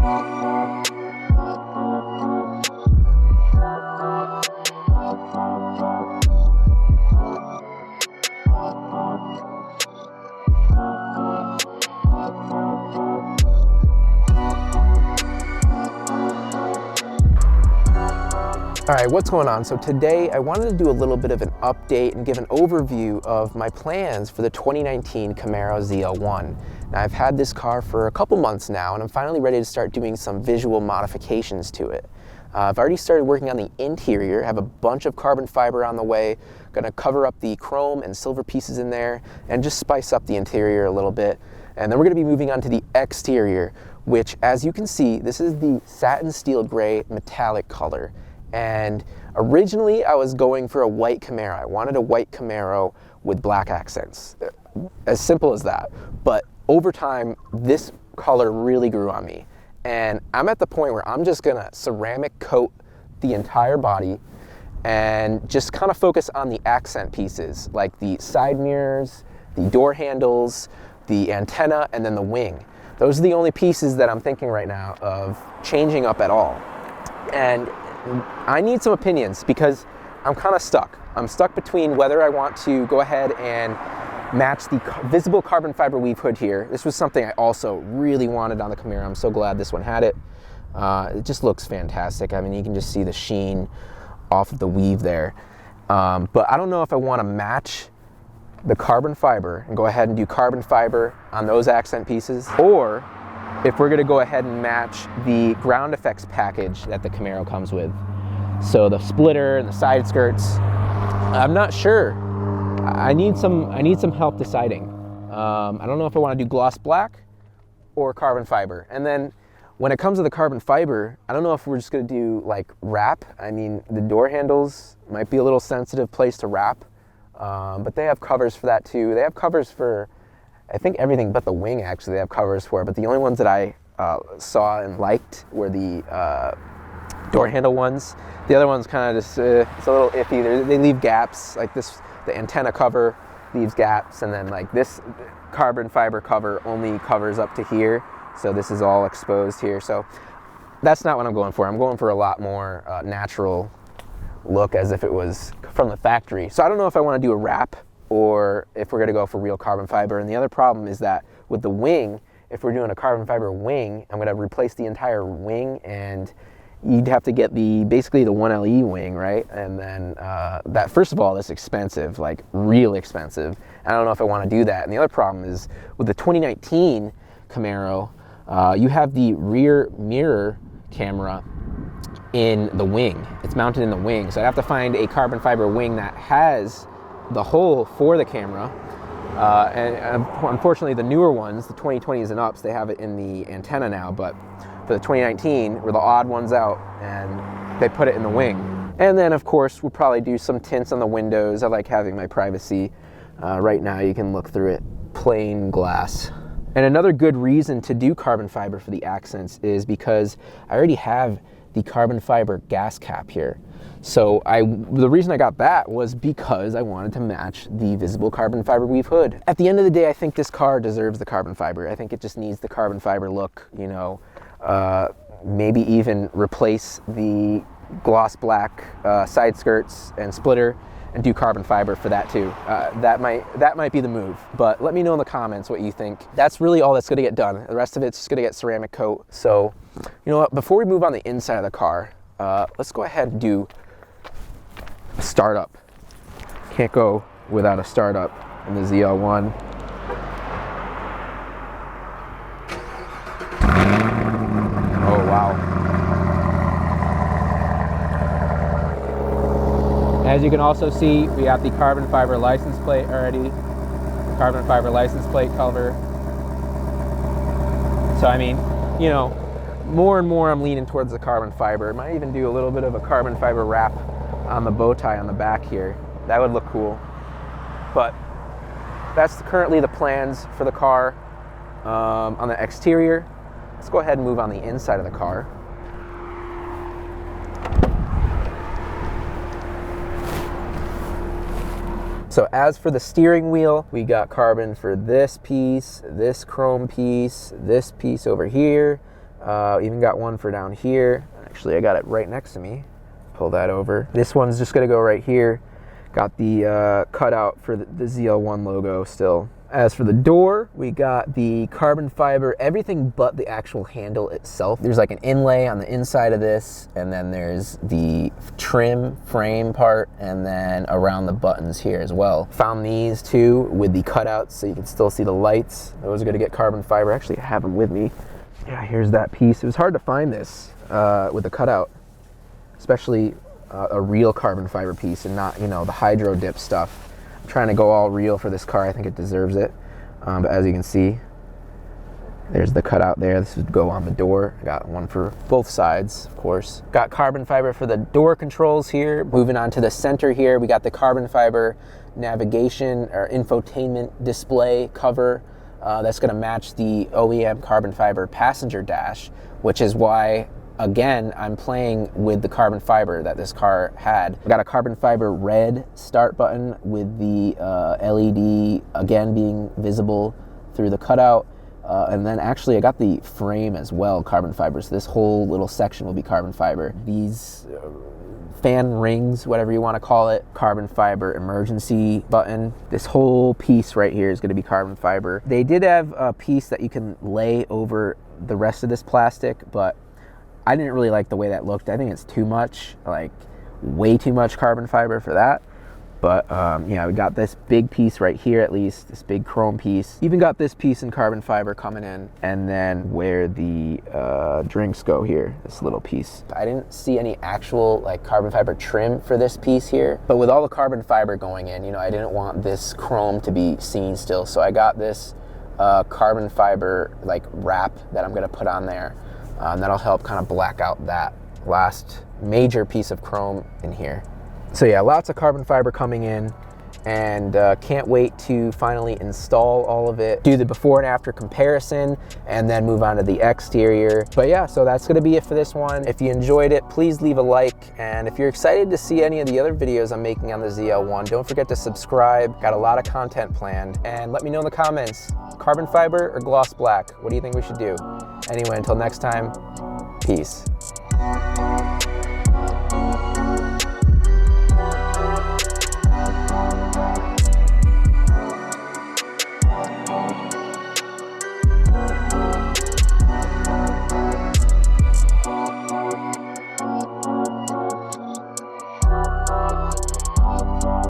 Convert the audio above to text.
All right, what's going on? So today I wanted to do a little bit of an update and give an overview of my plans for the 2019 Camaro ZL1. Now I've had this car for a couple months now and I'm finally ready to start doing some visual modifications to it. I've already started working on the interior, have a bunch of carbon fiber on the way, gonna cover up the chrome and silver pieces in there and just spice up the interior a little bit. And then we're gonna be moving on to the exterior, which as you can see, this is the satin steel gray metallic color. And originally I was going for a white Camaro. I wanted a white Camaro with black accents. As simple as that. But over time, this color really grew on me. And I'm at the point where I'm just gonna ceramic coat the entire body and just kind of focus on the accent pieces, like the side mirrors, the door handles, the antenna, and then the wing. Those are the only pieces that I'm thinking right now of changing up at all. And I need some opinions because I'm kind of stuck. I'm stuck between whether I want to go ahead and match the visible carbon fiber weave hood here. This was something I also really wanted on the Camaro. I'm so glad this one had it. It just looks fantastic. I mean, you can just see the sheen off of the weave there. But I don't know if I want to match the carbon fiber and go ahead and do carbon fiber on those accent pieces, or if we're gonna go ahead and match the ground effects package that the Camaro comes with. So the splitter and the side skirts, I'm not sure. I need some help deciding. I don't know if I wanna do gloss black or carbon fiber. And then when it comes to the carbon fiber, I don't know if we're just gonna do like wrap. I mean, the door handles might be a little sensitive place to wrap, but they have covers for that too. They have covers for I think everything but the wing actually they have covers for, but the only ones that I saw and liked were the door handle ones. The other ones kind of just, it's a little iffy. They leave gaps, like this, the antenna cover leaves gaps, and then like this carbon fiber cover only covers up to here, so this is all exposed here. So that's not what I'm going for. I'm going for a lot more natural look as if it was from the factory. So I don't know if I want to do a wrap or if we're gonna go for real carbon fiber. And the other problem is that with the wing, if we're doing a carbon fiber wing, I'm gonna replace the entire wing and you'd have to get basically the 1LE wing, right? And then that, first of all, that's expensive, like real expensive. I don't know if I wanna do that. And the other problem is with the 2019 Camaro, you have the rear mirror camera in the wing. It's mounted in the wing. So I'd have to find a carbon fiber wing that has the hole for the camera, and unfortunately the newer ones, the 2020s and ups, they have it in the antenna now, but for the 2019 we're the odd ones out and they put it in the wing. And then of course we'll probably do some tints on the windows. I like having my privacy. Right now you can look through it, plain glass. And another good reason to do carbon fiber for the accents is because I already have the carbon fiber gas cap here. So the reason I got that was because I wanted to match the visible carbon fiber weave hood. At the end of the day, I think this car deserves the carbon fiber. I think it just needs the carbon fiber look, you know, maybe even replace the gloss black side skirts and splitter and do carbon fiber for that too. That might be the move, but let me know in the comments what you think. That's really all that's gonna get done. The rest of it's just gonna get ceramic coat. So, you know what, before we move on the inside of the car, let's go ahead and do a startup. Can't go without a startup in the ZL1. Oh wow. As you can also see, we have the carbon fiber license plate already. The carbon fiber license plate cover. So I mean, you know, more and more I'm leaning towards the carbon fiber. Might even do a little bit of a carbon fiber wrap on the bow tie on the back here. That would look cool. But that's currently the plans for the car. On the exterior, let's go ahead and move on the inside of the car. So as for the steering wheel, we got carbon for this piece, this chrome piece, this piece over here. Even got one for down here. Actually, I got it right next to me. Pull that over. This one's just gonna go right here. Got the cutout for the ZL1 logo still. As for the door, we got the carbon fiber, everything but the actual handle itself. There's like an inlay on the inside of this, and then there's the trim frame part, and then around the buttons here as well. Found these two with the cutouts so you can still see the lights. Those are gonna get carbon fiber. Actually, I have them with me. Yeah, here's that piece. It was hard to find this with the cutout, especially a real carbon fiber piece and not, you know, the hydro dip stuff. I'm trying to go all real for this car. I think it deserves it. But as you can see, there's the cutout there. This would go on the door. I got one for both sides, of course. Got carbon fiber for the door controls here. Moving on to the center here, we got the carbon fiber navigation or infotainment display cover. That's gonna match the OEM carbon fiber passenger dash, which is why, again, I'm playing with the carbon fiber that this car had. I got a carbon fiber red start button with the LED again being visible through the cutout. And then actually I got the frame as well, carbon fiber. So this whole little section will be carbon fiber. These fan rings, whatever you want to call it, carbon fiber emergency button. This whole piece right here is going to be carbon fiber. They did have a piece that you can lay over the rest of this plastic, but I didn't really like the way that looked. I think it's too much, like way too much carbon fiber for that. But yeah, we got this big piece right here, at least, this big chrome piece. Even got this piece in carbon fiber coming in, and then where the drinks go here, this little piece. I didn't see any actual like carbon fiber trim for this piece here, but with all the carbon fiber going in, you know, I didn't want this chrome to be seen still. So I got this carbon fiber like wrap that I'm gonna put on there. That'll help kind of black out that last major piece of chrome in here. So yeah, lots of carbon fiber coming in, and can't wait to finally install all of it, do the before and after comparison, and then move on to the exterior. But yeah, so that's gonna be it for this one. If you enjoyed it, please leave a like, and if you're excited to see any of the other videos I'm making on the ZL1, don't forget to subscribe. Got a lot of content planned, and let me know in the comments, carbon fiber or gloss black? What do you think we should do? Anyway, until next time, peace.